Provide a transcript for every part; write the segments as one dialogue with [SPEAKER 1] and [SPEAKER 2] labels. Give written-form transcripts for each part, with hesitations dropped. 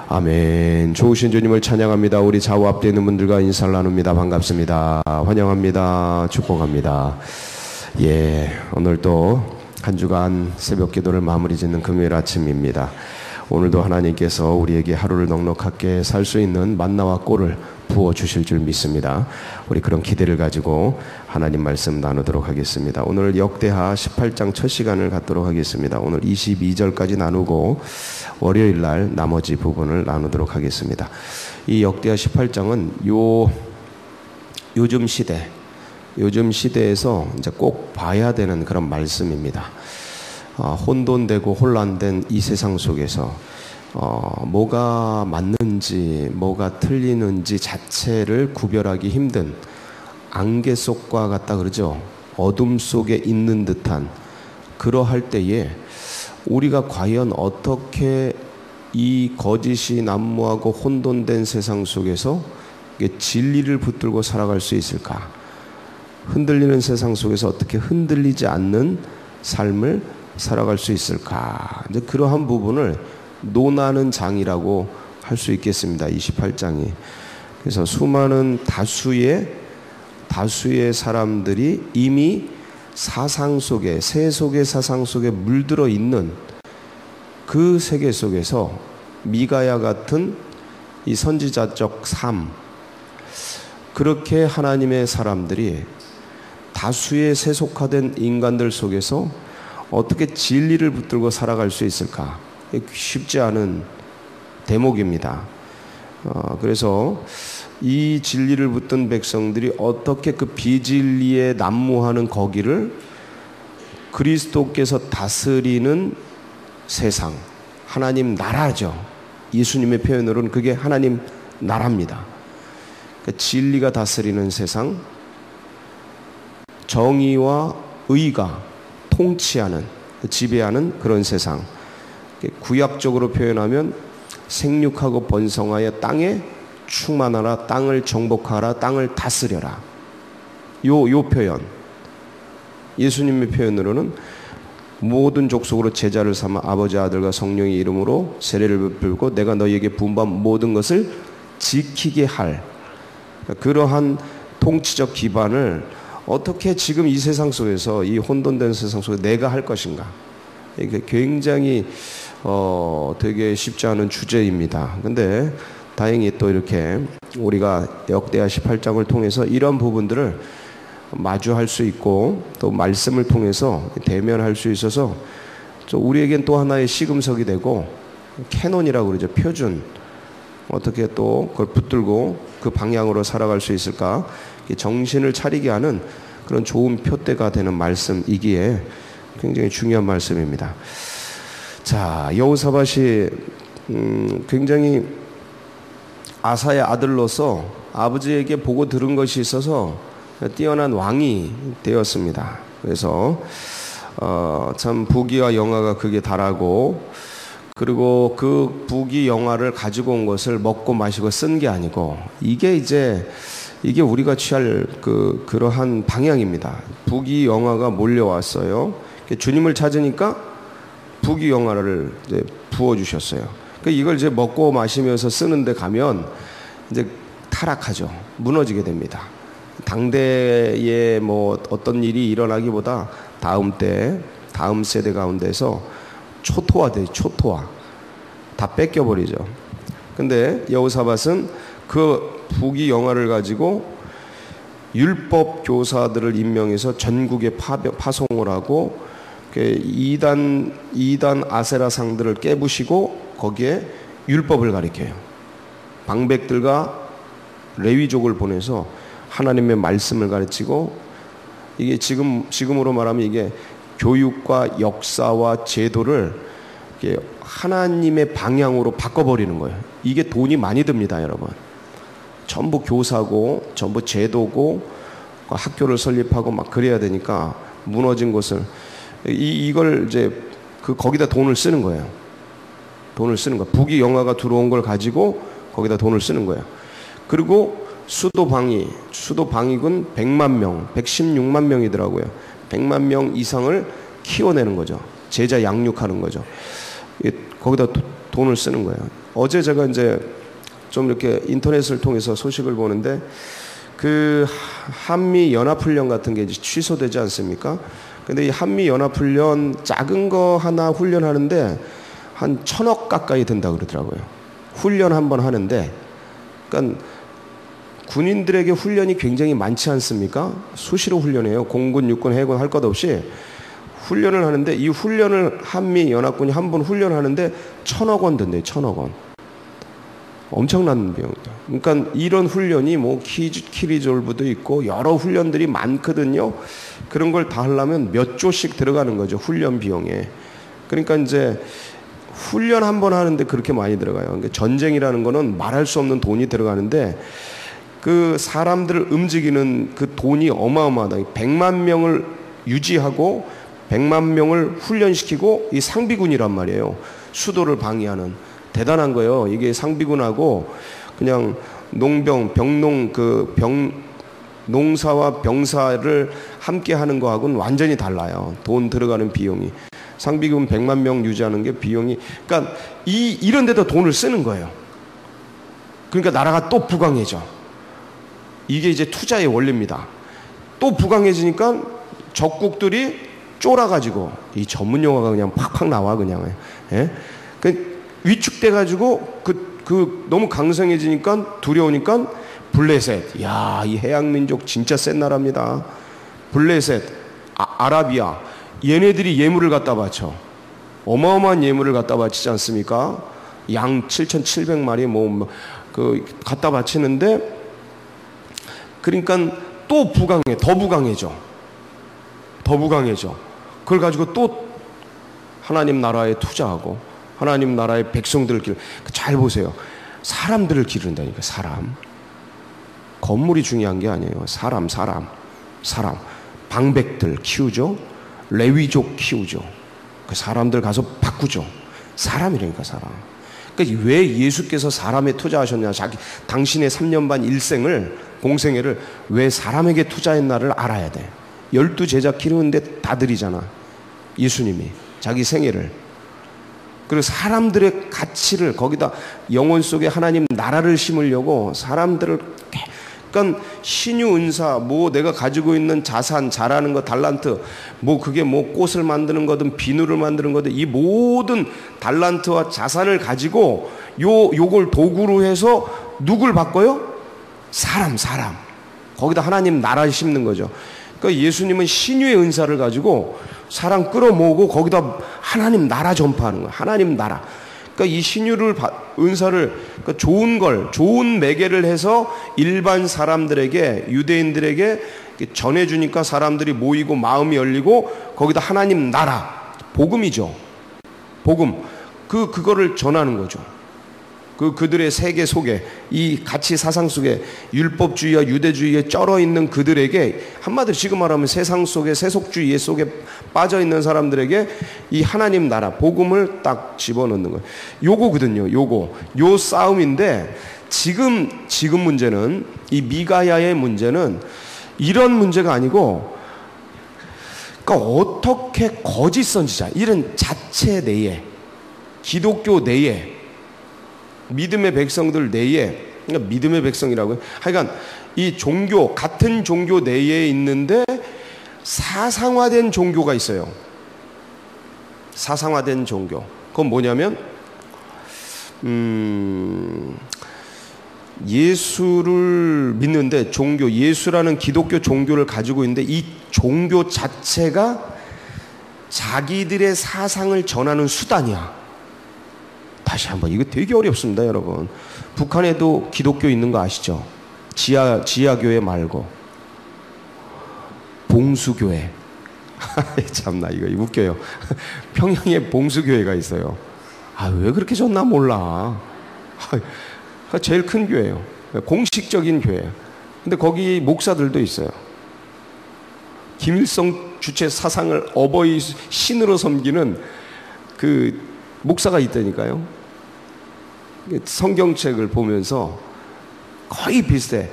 [SPEAKER 1] 아멘. 좋으신 주님을 찬양합니다. 우리 좌우 앞에 있는 분들과 인사를 나눕니다. 반갑습니다. 환영합니다. 축복합니다. 오늘 또 한 주간 새벽 기도를 마무리 짓는 금요일 아침입니다. 오늘도 하나님께서 우리에게 하루를 넉넉하게 살 수 있는 만나와 꼴을 부어주실 줄 믿습니다. 우리 그런 기대를 가지고 하나님 말씀 나누도록 하겠습니다. 오늘 역대하 18장 첫 시간을 갖도록 하겠습니다. 오늘 22절까지 나누고 월요일 날 나머지 부분을 나누도록 하겠습니다. 이 역대하 18장은 요즘 시대에서 이제 꼭 봐야 되는 그런 말씀입니다. 혼돈되고 혼란된 이 세상 속에서 뭐가 맞는지 뭐가 틀리는지 자체를 구별하기 힘든 안개 속과 같다 그러죠. 어둠 속에 있는 듯한 그러할 때에 우리가 과연 어떻게 이 거짓이 난무하고 혼돈된 세상 속에서 진리를 붙들고 살아갈 수 있을까? 흔들리는 세상 속에서 어떻게 흔들리지 않는 삶을 살아갈 수 있을까? 이제 그러한 부분을 논하는 장이라고 할 수 있겠습니다. 28장이. 그래서 수많은 다수의 사람들이 이미 사상 속에, 새 속의 사상 속에 물들어 있는 그 세계 속에서 미가야 같은 이 선지자적 삶, 그렇게 하나님의 사람들이 다수의 세속화된 인간들 속에서 어떻게 진리를 붙들고 살아갈 수 있을까? 쉽지 않은 대목입니다. 그래서 이 진리를 붙든 백성들이 어떻게 그 비진리에 난무하는 거기를 그리스도께서 다스리는 세상, 하나님 나라죠. 예수님의 표현으로는 그게 하나님 나라입니다. 그러니까 진리가 다스리는 세상, 정의와 의가 통치하는, 지배하는 그런 세상. 구약적으로 표현하면 생육하고 번성하여 땅에 충만하라, 땅을 정복하라, 땅을 다스려라. 요 표현. 예수님의 표현으로는 모든 족속으로 제자를 삼아 아버지, 아들과 성령의 이름으로 세례를 베풀고 내가 너희에게 분부한 모든 것을 지키게 할 그러한 통치적 기반을 어떻게 지금 이 세상 속에서, 이 혼돈된 세상 속에 내가 할 것인가? 이게 굉장히 되게 쉽지 않은 주제입니다. 근데 다행히 또 이렇게 우리가 역대하 18장을 통해서 이런 부분들을 마주할 수 있고 또 말씀을 통해서 대면할 수 있어서 우리에겐 또 하나의 시금석이 되고 캐논이라고 그러죠. 표준. 어떻게 또 그걸 붙들고 그 방향으로 살아갈 수 있을까? 정신을 차리게 하는 그런 좋은 표대가 되는 말씀이기에 굉장히 중요한 말씀입니다. 자, 여호사밧이 굉장히 아사의 아들로서 아버지에게 보고 들은 것이 있어서 뛰어난 왕이 되었습니다. 그래서 참 부귀와 영화가 극에 달하고, 그리고 그 부귀 영화를 가지고 온 것을 먹고 마시고 쓴 게 아니고 이게 우리가 취할 그러한 방향입니다. 부귀 영화가 몰려왔어요. 주님을 찾으니까 부귀 영화를 이제 부어 주셨어요. 이걸 이제 먹고 마시면서 쓰는데 가면 이제 타락하죠. 무너지게 됩니다. 당대에 뭐 어떤 일이 일어나기보다 다음 세대 가운데서 초토화돼요. 초토화. 다 뺏겨버리죠. 근데 여호사밧은 그 부귀 영화를 가지고 율법 교사들을 임명해서 전국에 파송을 하고 이단 아세라 상들을 깨부시고 거기에 율법을 가르쳐요. 방백들과 레위족을 보내서 하나님의 말씀을 가르치고, 이게 지금으로 말하면 이게 교육과 역사와 제도를 하나님의 방향으로 바꿔버리는 거예요. 이게 돈이 많이 듭니다, 여러분. 전부 교사고, 전부 제도고, 학교를 설립하고 막 그래야 되니까 무너진 곳을 이걸 이제 거기다 돈을 쓰는 거예요. 돈을 쓰는 거. 부귀 영화가 들어온 걸 가지고 거기다 돈을 쓰는 거예요. 그리고 수도방위군 100만 명, 116만 명이더라고요. 100만 명 이상을 키워내는 거죠. 제자 양육하는 거죠. 거기다 돈을 쓰는 거예요. 어제 제가 이제 좀 이렇게 인터넷을 통해서 소식을 보는데 그 한미 연합훈련 같은 게 이제 취소되지 않습니까? 근데 이 한미 연합훈련 작은 거 하나 훈련하는데 한 1,000억 가까이 든다 그러더라고요. 훈련 한번 하는데, 그러니까 군인들에게 훈련이 굉장히 많지 않습니까? 수시로 훈련해요. 공군, 육군, 해군 할 것 없이 훈련을 하는데, 이 훈련을 한미 연합군이 한 번 훈련하는데 1,000억 원 든대요. 1,000억 원. 엄청난 비용이다. 그러니까 이런 훈련이 뭐 키리졸브도 있고 여러 훈련들이 많거든요. 그런 걸 다 하려면 몇 조씩 들어가는 거죠. 훈련 비용에. 그러니까 이제 훈련 한 번 하는데 그렇게 많이 들어가요. 그러니까 전쟁이라는 거는 말할 수 없는 돈이 들어가는데 그 사람들을 움직이는 그 돈이 어마어마하다. 100만 명을 유지하고 100만 명을 훈련시키고 이 상비군이란 말이에요. 수도를 방위하는. 대단한 거예요. 이게 상비군하고 그냥 농병, 농사와 병사를 함께 하는 거하고는 완전히 달라요. 돈 들어가는 비용이. 상비군 100만 명 유지하는 게 비용이. 그러니까 이런 데다 돈을 쓰는 거예요. 그러니까 나라가 또 부강해져. 이게 이제 투자의 원리입니다. 또 부강해지니까 적국들이 쫄아가지고, 이 전문 용어가 그냥 팍팍 나와, 그냥. 예? 위축돼가지고 너무 강성해지니까 두려우니까 블레셋. 야, 이 해양민족 진짜 센 나라입니다. 블레셋, 아라비아. 얘네들이 예물을 갖다 바쳐. 어마어마한 예물을 갖다 바치지 않습니까? 양 7,700마리 갖다 바치는데, 그러니까 또 더 부강해져. 그걸 가지고 또 하나님 나라에 투자하고 하나님 나라의 백성들을 잘 보세요. 사람들을 기른다니까. 사람. 건물이 중요한 게 아니에요. 사람. 방백들 키우죠. 레위족 키우죠. 그 사람들 가서 바꾸죠. 사람이라니까, 사람. 그러니까 왜 예수께서 사람에 투자하셨냐? 당신의 3년 반 일생을, 공생애를 왜 사람에게 투자했나를 알아야 돼. 12제자 키우는데 다 들이잖아. 예수님이 자기 생애를. 그리고 사람들의 가치를, 거기다 영혼 속에 하나님 나라를 심으려고 사람들을, 그러니까 신유 은사, 내가 가지고 있는 자산, 잘하는 거, 달란트, 그게 꽃을 만드는 거든 비누를 만드는 거든, 이 모든 달란트와 자산을 가지고 요걸 도구로 해서 누굴 바꿔요? 사람. 거기다 하나님 나라를 심는 거죠. 그러니까 예수님은 신유의 은사를 가지고 사람 끌어모으고 거기다 하나님 나라 전파하는 거예요. 하나님 나라. 그러니까 이 신유를 은사를, 그러니까 좋은 매개를 해서 일반 사람들에게, 유대인들에게 전해주니까 사람들이 모이고 마음이 열리고 거기다 하나님 나라, 복음이죠. 복음. 그거를 전하는 거죠. 그들의 세계 속에, 이 가치 사상 속에, 율법주의와 유대주의에 쩔어 있는 그들에게, 한마디로 지금 말하면 세상 속에, 세속주의 속에 빠져 있는 사람들에게 이 하나님 나라, 복음을 딱 집어넣는 거예요. 요거거든요. 요 싸움인데, 지금 문제는, 이 미가야의 문제는 이런 문제가 아니고, 그러니까 어떻게 거짓 선지자, 이런 자체 내에, 기독교 내에, 믿음의 백성들 내에, 그러니까 믿음의 백성이라고요. 하여간 이 종교, 같은 종교 내에 있는데 사상화된 종교가 있어요. 사상화된 종교. 그건 뭐냐면 예수를 믿는데, 예수라는 기독교 종교를 가지고 있는데 이 종교 자체가 자기들의 사상을 전하는 수단이야. 다시 한번, 이거 되게 어렵습니다, 여러분. 북한에도 기독교 있는 거 아시죠? 지하교회 말고 봉수교회. 참나, 이거 웃겨요. 평양에 봉수교회가 있어요. 왜 그렇게 졌나 몰라. 제일 큰 교회예요. 공식적인 교회. 근데 거기 목사들도 있어요. 김일성 주체 사상을 어버이 신으로 섬기는 그 목사가 있다니까요. 성경책을 보면서 거의 비슷해.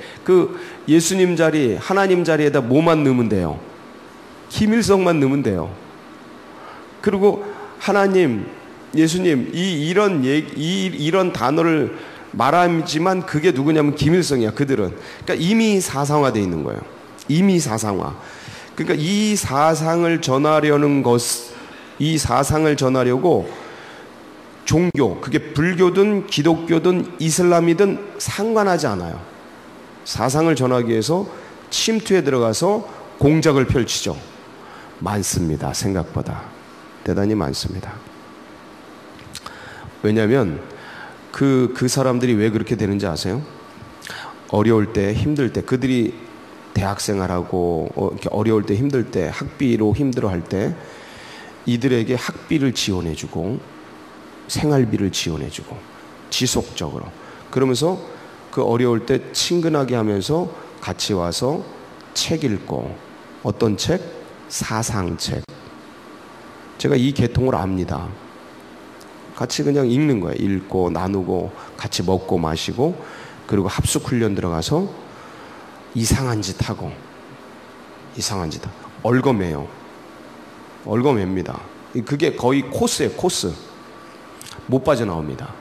[SPEAKER 1] 예수님 자리, 하나님 자리에다 뭐만 넣으면 돼요? 김일성만 넣으면 돼요. 그리고 하나님, 예수님 이런 단어를 말하지만 그게 누구냐면 김일성이야. 그들은 그러니까 이미 사상화되어 있는 거예요. 이미 사상화. 그러니까 이 사상을 전하려고 종교, 그게 불교든 기독교든 이슬람이든 상관하지 않아요. 사상을 전하기 위해서 침투에 들어가서 공작을 펼치죠. 많습니다. 생각보다 대단히 많습니다. 왜냐하면 그 사람들이 왜 그렇게 되는지 아세요? 어려울 때, 힘들 때, 그들이 대학생활하고 어려울 때, 힘들 때, 학비로 힘들어할 때 이들에게 학비를 지원해주고 생활비를 지원해주고 지속적으로 그러면서 그 어려울 때 친근하게 하면서 같이 와서 책 읽고 어떤 책? 사상책. 제가 이 계통을 압니다. 같이 그냥 읽는 거예요. 읽고 나누고 같이 먹고 마시고 그리고 합숙훈련 들어가서 이상한 짓 하고 얼거매요. 얼거맵니다. 그게 거의 코스예요. 코스. 못 빠져나옵니다.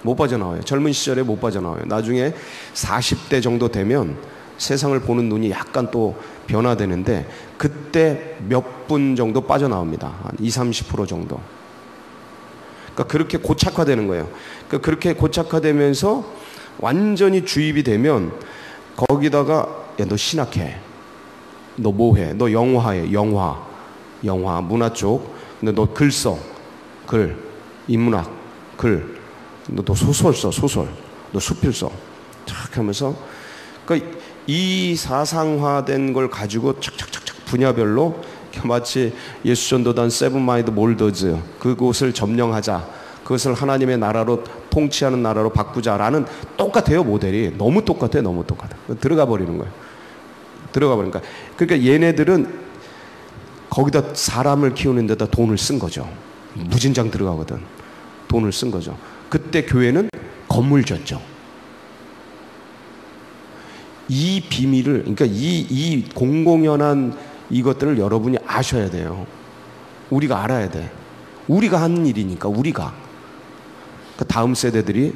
[SPEAKER 1] 못 빠져나와요. 젊은 시절에 못 빠져나와요. 나중에 40대 정도 되면 세상을 보는 눈이 약간 또 변화되는데 그때 몇 분 정도 빠져나옵니다. 한 20-30% 정도. 그러니까 그렇게 고착화되는 거예요. 그러니까 그렇게 고착화되면서 완전히 주입이 되면 거기다가 야, 너 신학해. 너 뭐해? 너 영화해. 영화, 문화 쪽. 근데 너 글 써. 글. 인문학. 글. 너 소설 써. 소설. 너 수필 써. 탁 하면서 그러니까 이 사상화된 걸 가지고 착착착착 분야별로 마치 예수전도단 세븐마인드 몰더즈 그곳을 점령하자. 그것을 하나님의 나라로 통치하는 나라로 바꾸자라는 똑같아요. 모델이. 너무 똑같아요. 너무 똑같아. 들어가 버리는 거예요. 들어가 버리니까. 그러니까 얘네들은 거기다 사람을 키우는 데다 돈을 쓴 거죠. 무진장 들어가거든. 돈을 쓴 거죠. 그때 교회는 건물 졌죠. 이 비밀을, 그러니까 이 공공연한 이것들을 여러분이 아셔야 돼요. 우리가 알아야 돼. 우리가 하는 일이니까, 우리가. 그 다음 세대들이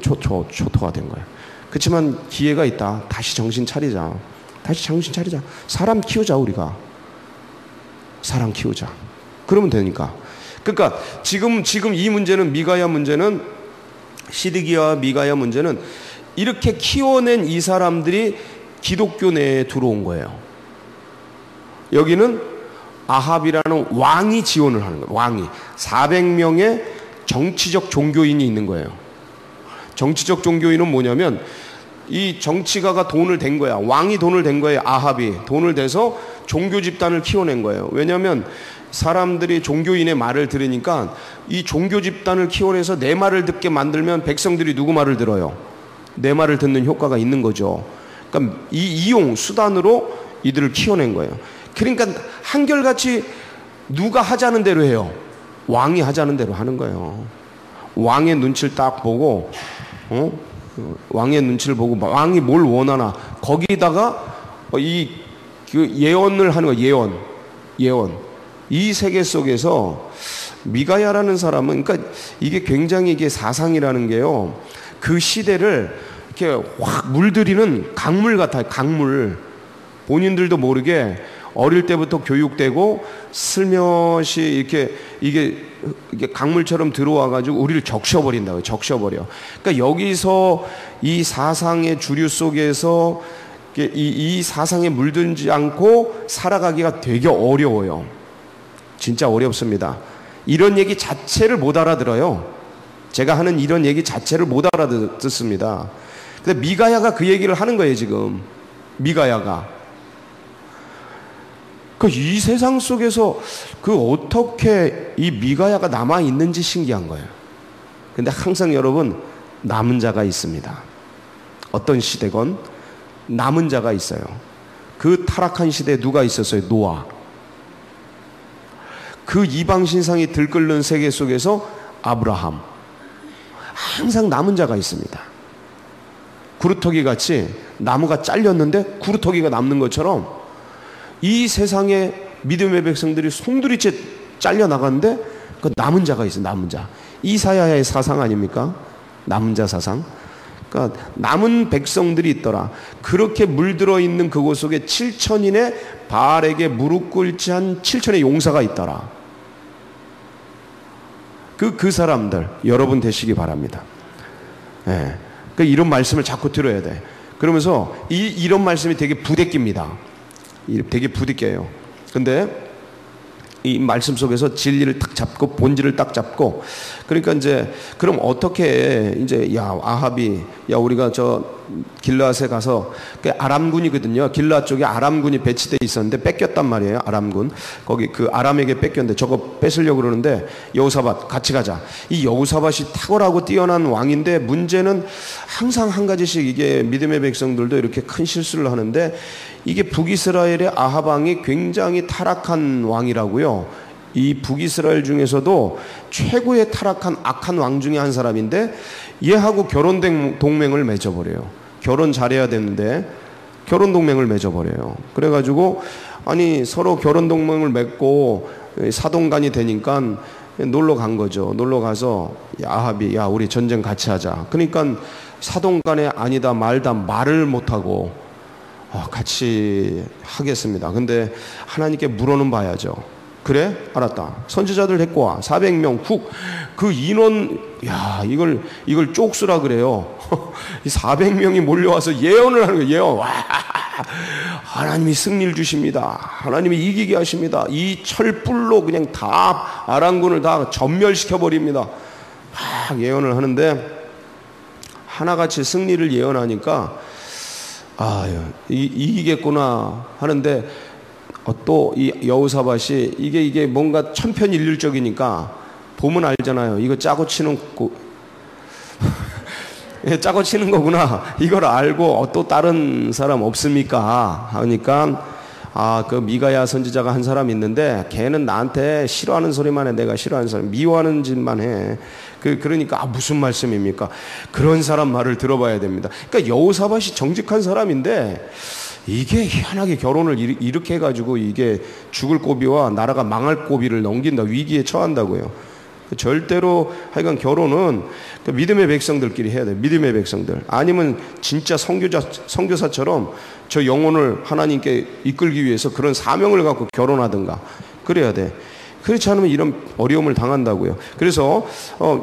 [SPEAKER 1] 초토화 된 거예요. 그렇지만 기회가 있다. 다시 정신 차리자. 사람 키우자, 우리가. 사람 키우자. 그러면 되니까. 그러니까 지금 이 문제는, 미가야 문제는, 시드기야와 미가야 문제는 이렇게 키워낸 이 사람들이 기독교 내에 들어온 거예요. 여기는 아합이라는 왕이 지원을 하는 거예요. 왕이. 400명의 정치적 종교인이 있는 거예요. 정치적 종교인은 뭐냐면 이 정치가가 돈을 댄 거야. 왕이 돈을 댄 거예요. 아합이 돈을 대서 종교 집단을 키워낸 거예요. 왜냐하면 사람들이 종교인의 말을 들으니까 이 종교 집단을 키워내서 내 말을 듣게 만들면 백성들이 누구 말을 들어요? 내 말을 듣는 효과가 있는 거죠. 그러니까 이용 수단으로 이들을 키워낸 거예요. 그러니까 한결같이 누가 하자는 대로 해요. 왕이 하자는 대로 하는 거예요. 왕의 눈치를 딱 보고, 왕의 눈치를 보고 왕이 뭘 원하나 거기다가 그 예언을 하는 거예요. 예언. 이 세계 속에서 미가야라는 사람은, 그러니까 이게 굉장히 이게 사상이라는 게요. 그 시대를 이렇게 확 물들이는 강물 같아요. 강물. 본인들도 모르게 어릴 때부터 교육되고 슬며시 이게 강물처럼 들어와가지고 우리를 적셔버린다고요. 적셔버려. 그러니까 여기서 이 사상의 주류 속에서 이 사상에 물들지 않고 살아가기가 되게 어려워요. 진짜 어렵습니다. 이런 얘기 자체를 못 알아들어요. 제가 하는 이런 얘기 자체를 못 알아듣습니다. 근데 미가야가 그 얘기를 하는 거예요, 지금. 미가야가. 이 세상 속에서 어떻게 이 미가야가 남아있는지 신기한 거예요. 근데 항상 여러분, 남은 자가 있습니다. 어떤 시대건 남은 자가 있어요. 그 타락한 시대에 누가 있었어요? 노아. 그 이방신상이 들끓는 세계 속에서 아브라함. 항상 남은 자가 있습니다. 구루터기 같이 나무가 잘렸는데 구루터기가 남는 것처럼 이 세상의 믿음의 백성들이 송두리째 잘려나가는데 그 남은 자가 있어요. 남은 자. 이사야의 사상 아닙니까? 남은 자 사상. 그러니까 남은 백성들이 있더라. 그렇게 물들어 있는 그곳 속에 7천인의 바알에게 무릎 꿇지 한 7천의 용사가 있더라. 그 사람들 여러분 되시기 바랍니다. 예. 그 이런 말씀을 자꾸 들어야 돼. 그러면서 이런 말씀이 되게 부대낍니다. 되게 부대껴요. 근데 이 말씀 속에서 진리를 딱 잡고 본질을 딱 잡고, 그러니까 이제 그럼 어떻게 이제 야 아합이 야 우리가 저 길라앗에 가서 그 아람군이거든요. 길라앗 쪽에 아람군이 배치돼 있었는데 뺏겼단 말이에요. 아람군 거기 그 아람에게 뺏겼는데 저거 뺏으려고 그러는데 여호사밧 같이 가자. 이 여호사밧이 탁월하고 뛰어난 왕인데 문제는 항상 한 가지씩 이게 믿음의 백성들도 이렇게 큰 실수를 하는데, 이게 북이스라엘의 아합 왕이 굉장히 타락한 왕이라고요. 이 북이스라엘 중에서도 최고의 타락한 악한 왕 중에 한 사람인데 얘하고 결혼 동맹을 맺어버려요. 결혼 잘해야 되는데 결혼 동맹을 맺어버려요. 그래가지고 아니 서로 결혼 동맹을 맺고 사돈간이 되니까 놀러 간 거죠. 놀러 가서 아합이 야 우리 전쟁 같이 하자. 그러니까 사돈간에 아니다 말다 말을 못하고 같이 하겠습니다. 근데 하나님께 물어는 봐야죠. 그래? 알았다. 선지자들 데리고 와. 400명 훅. 그 인원, 야, 이걸 쪽수라 그래요. 이 400명이 몰려와서 예언을 하는 거예요. 예언. 와, 하나님이 승리를 주십니다. 하나님이 이기게 하십니다. 이 철불로 그냥 다 아람군을 다 전멸시켜버립니다. 막 예언을 하는데 하나같이 승리를 예언하니까 이기겠구나 하는데 또 이 여호사밧이 이게 뭔가 천편일률적이니까 보면 알잖아요. 이거 짜고 치는 짜고 치는 거구나. 이걸 알고 또 다른 사람 없습니까? 하니까 그 미가야 선지자가 한 사람 있는데 걔는 나한테 싫어하는 소리만 해. 내가 싫어하는 사람 미워하는 짓만 해. 그러니까 무슨 말씀입니까? 그런 사람 말을 들어봐야 됩니다. 그러니까 여호사밧이 정직한 사람인데 이게 희한하게 결혼을 이렇게 해가지고 이게 죽을 고비와 나라가 망할 고비를 넘긴다. 위기에 처한다고요. 절대로 하여간 결혼은 믿음의 백성들끼리 해야 돼요. 믿음의 백성들. 아니면 진짜 선교사처럼 저 영혼을 하나님께 이끌기 위해서 그런 사명을 갖고 결혼하든가 그래야 돼. 그렇지 않으면 이런 어려움을 당한다고요. 그래서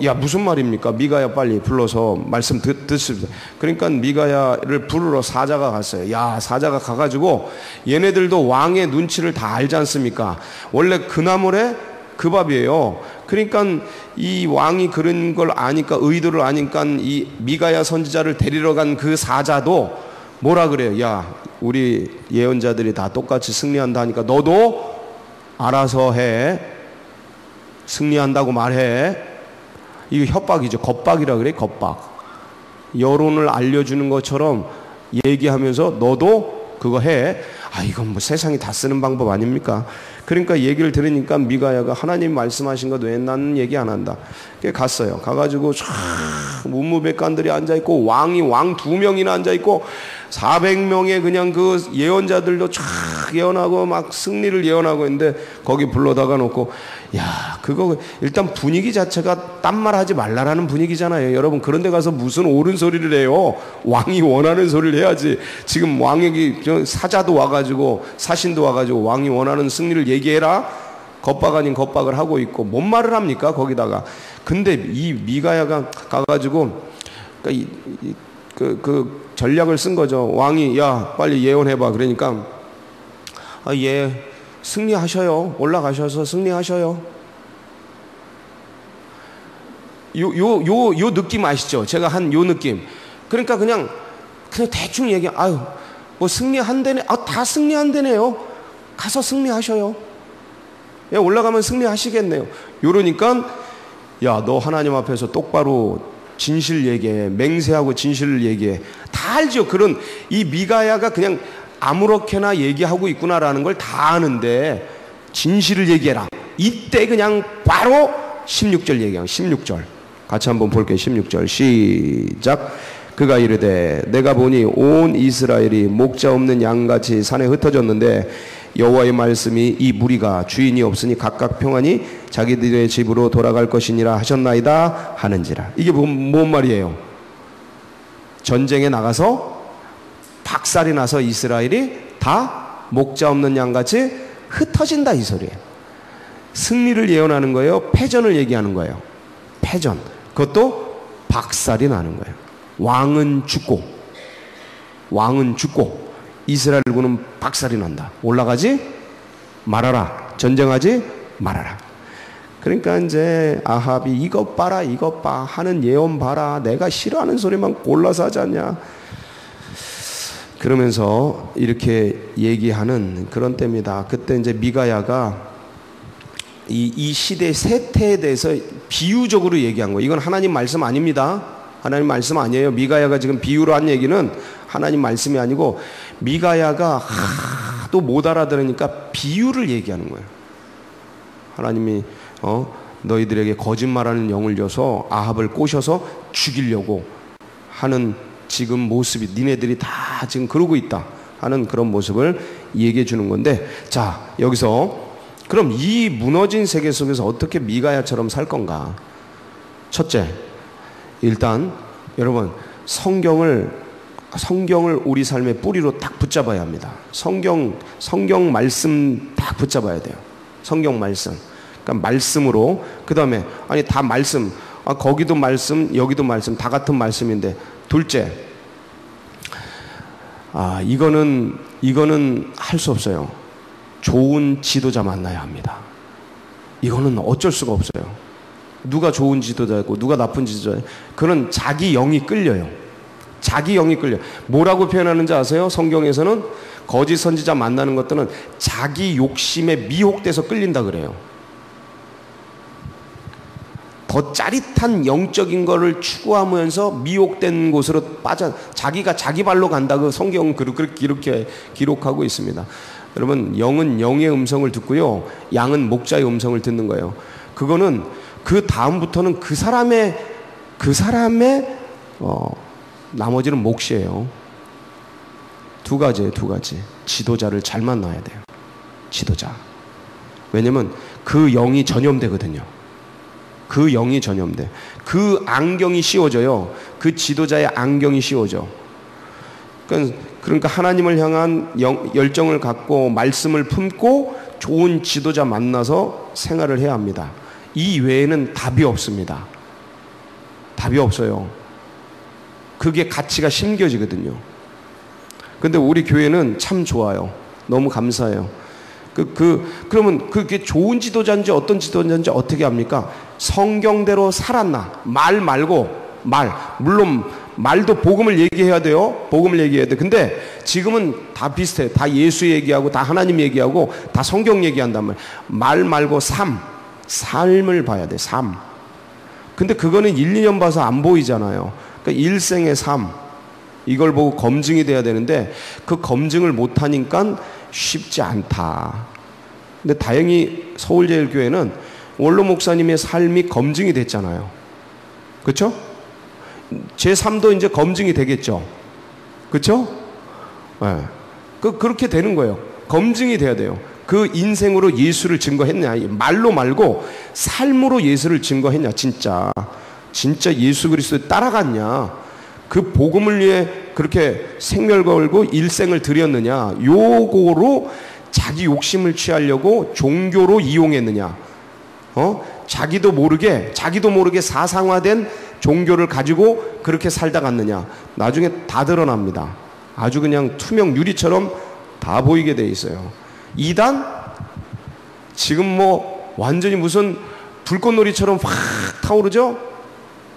[SPEAKER 1] 야 무슨 말입니까? 미가야 빨리 불러서 말씀 듣습니다. 그러니까 미가야를 부르러 사자가 갔어요. 야 사자가 가가지고 얘네들도 왕의 눈치를 다 알지 않습니까? 원래 그 나물에 그 밥이에요. 그러니까 이 왕이 그런 걸 아니까, 의도를 아니까 이 미가야 선지자를 데리러 간 그 사자도 뭐라 그래요? 야 우리 예언자들이 다 똑같이 승리한다 하니까 너도 알아서 해. 승리한다고 말해. 이거 협박이죠. 겁박이라 그래. 겁박. 여론을 알려주는 것처럼 얘기하면서 너도 그거 해. 이건 뭐 세상이 다 쓰는 방법 아닙니까? 그러니까 얘기를 들으니까 미가야가 하나님 말씀하신 것 외에 나는 얘기 안 한다. 갔어요. 가가지고 쫙 문무백관들이 앉아있고 왕 2명이나 앉아있고 400명의 그냥 그 예언자들도 쫙 예언하고 막 승리를 예언하고 있는데 거기 불러다가 놓고 야 그거 일단 분위기 자체가 딴 말 하지 말라라는 분위기잖아요. 여러분 그런 데 가서 무슨 옳은 소리를 해요. 왕이 원하는 소리를 해야지. 지금 왕에게 사자도 와가지고 사신도 와가지고 왕이 원하는 승리를 얘기해라. 겁박 아닌 겁박을 하고 있고 뭔 말을 합니까 거기다가. 근데 이 미가야가 가가지고 그 전략을 쓴 거죠. 왕이 야 빨리 예언해봐. 그러니까 예 승리하셔요. 올라가셔서 승리하셔요. 요 느낌 아시죠? 제가 한 요 느낌. 그러니까 그냥 대충 뭐 승리한대네. 다 승리한대네요. 가서 승리하셔요. 예, 올라가면 승리하시겠네요. 요러니까 야 너 하나님 앞에서 똑바로 진실 얘기해. 맹세하고 진실을 얘기해. 다 알죠. 그런 이 미가야가 그냥 아무렇게나 얘기하고 있구나라는 걸 다 아는데 진실을 얘기해라. 이때 그냥 바로 16절 얘기해요. 16절 같이 한번 볼게요. 16절 시작. 그가 이르되 내가 보니 온 이스라엘이 목자 없는 양같이 산에 흩어졌는데 여호와의 말씀이 이 무리가 주인이 없으니 각각 평안히 자기들의 집으로 돌아갈 것이니라 하셨나이다 하는지라. 이게 뭔 말이에요? 전쟁에 나가서 박살이 나서 이스라엘이 다 목자 없는 양같이 흩어진다 이 소리예요. 승리를 예언하는 거예요? 패전을 얘기하는 거예요? 패전. 그것도 박살이 나는 거예요. 왕은 죽고 이스라엘군은 박살이 난다. 올라가지 말아라. 전쟁하지 말아라. 그러니까 이제 아합이 이것 봐라 이것 봐 하는 예언 봐라. 내가 싫어하는 소리만 골라서 하지 않냐. 그러면서 이렇게 얘기하는 그런 때입니다. 그때 이제 미가야가 이 시대의 세태에 대해서 비유적으로 얘기한 거예요. 이건 하나님 말씀 아닙니다. 하나님 말씀 아니에요. 미가야가 지금 비유로 한 얘기는 하나님 말씀이 아니고 미가야가 하도 못 알아들으니까 비유를 얘기하는 거예요. 하나님이 너희들에게 거짓말하는 영을 줘서 아합을 꼬셔서 죽이려고 하는 지금 모습이 니네들이 다 지금 그러고 있다 하는 그런 모습을 얘기해 주는 건데, 자 여기서 그럼 이 무너진 세계 속에서 어떻게 미가야처럼 살 건가? 첫째, 일단 여러분 성경을 우리 삶의 뿌리로 딱 붙잡아야 합니다. 성경 말씀 딱 붙잡아야 돼요. 성경 말씀. 그러니까 말씀으로, 그 다음에 아니 다 말씀, 거기도 말씀 여기도 말씀 다 같은 말씀인데, 둘째, 이거는 할 수 없어요. 좋은 지도자 만나야 합니다. 이거는 어쩔 수가 없어요. 누가 좋은 지도자고 누가 나쁜 지도자예요? 그는 자기 영이 끌려요. 자기 영이 끌려. 뭐라고 표현하는지 아세요? 성경에서는 거짓 선지자 만나는 것들은 자기 욕심에 미혹돼서 끌린다 그래요. 더 짜릿한 영적인 거를 추구하면서 미혹된 곳으로 자기가 자기 발로 간다고 성경은 그렇게 기록하고 있습니다. 여러분, 영은 영의 음성을 듣고요, 양은 목자의 음성을 듣는 거예요. 그거는 그 다음부터는 그 사람의 나머지는 몫이에요. 두 가지예요. 지도자를 잘 만나야 돼요. 지도자. 왜냐면 그 영이 전염되거든요. 그 영이 전염돼. 그 안경이 씌워져요. 그 지도자의 안경이 씌워져. 그러니까 하나님을 향한 열정을 갖고 말씀을 품고 좋은 지도자 만나서 생활을 해야 합니다. 이 외에는 답이 없습니다. 답이 없어요. 그게 가치가 심겨지거든요. 근데 우리 교회는 참 좋아요. 너무 감사해요. 그러면 그게 좋은 지도자인지 어떤 지도자인지 어떻게 합니까? 성경대로 살았나? 물론 말도 복음을 얘기해야 돼요. 복음을 얘기해야 돼. 근데 지금은 다 비슷해. 다 예수 얘기하고 다 하나님 얘기하고 다 성경 얘기한단 말이에요. 말 말고 삶을 봐야 돼. 삶. 근데 그거는 1, 2년 봐서 안 보이잖아요. 그러니까 일생의 삶, 이걸 보고 검증이 돼야 되는데 그 검증을 못하니까 쉽지 않다. 근데 다행히 서울제일교회는 원로 목사님의 삶이 검증이 됐잖아요. 그렇죠? 제 삶도 이제 검증이 되겠죠. 그렇죠? 네. 그렇게 되는 거예요. 검증이 돼야 돼요. 그 인생으로 예수를 증거했냐, 말로 말고 삶으로 예수를 증거했냐, 진짜 예수 그리스도 따라갔냐, 그 복음을 위해 그렇게 생멸 걸고 일생을 드렸느냐, 요거로 자기 욕심을 취하려고 종교로 이용했느냐, 자기도 모르게 사상화된 종교를 가지고 그렇게 살다 갔느냐, 나중에 다 드러납니다. 아주 그냥 투명 유리처럼 다 보이게 돼 있어요. 이단 지금 완전히 무슨 불꽃놀이처럼 확 타오르죠?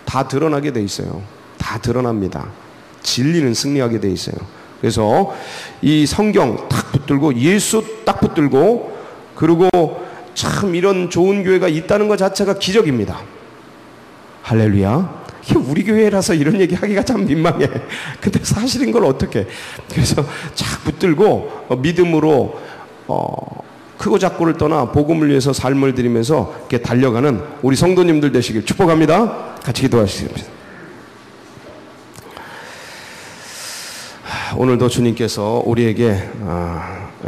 [SPEAKER 1] 다 드러나게 돼 있어요. 다 드러납니다. 진리는 승리하게 돼 있어요. 그래서 이 성경 딱 붙들고 예수 딱 붙들고, 그리고 참 이런 좋은 교회가 있다는 것 자체가 기적입니다. 할렐루야. 우리 교회라서 이런 얘기 하기가 참 민망해. 근데 사실인 걸 어떻게. 그래서 쫙 붙들고 믿음으로 크고 작고를 떠나 복음을 위해서 삶을 드리면서 이렇게 달려가는 우리 성도님들 되시길 축복합니다. 같이 기도하시겠습니다. 오늘도 주님께서 우리에게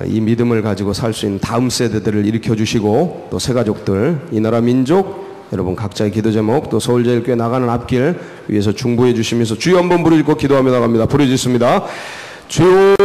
[SPEAKER 1] 이 믿음을 가지고 살 수 있는 다음 세대들을 일으켜 주시고 또 새가족들, 이 나라 민족, 여러분 각자의 기도 제목 또 서울제일교회 나가는 앞길 위해서 중보해 주시면서 주여 한번 부르짖고 기도하며 나갑니다. 부르짖습니다. 주여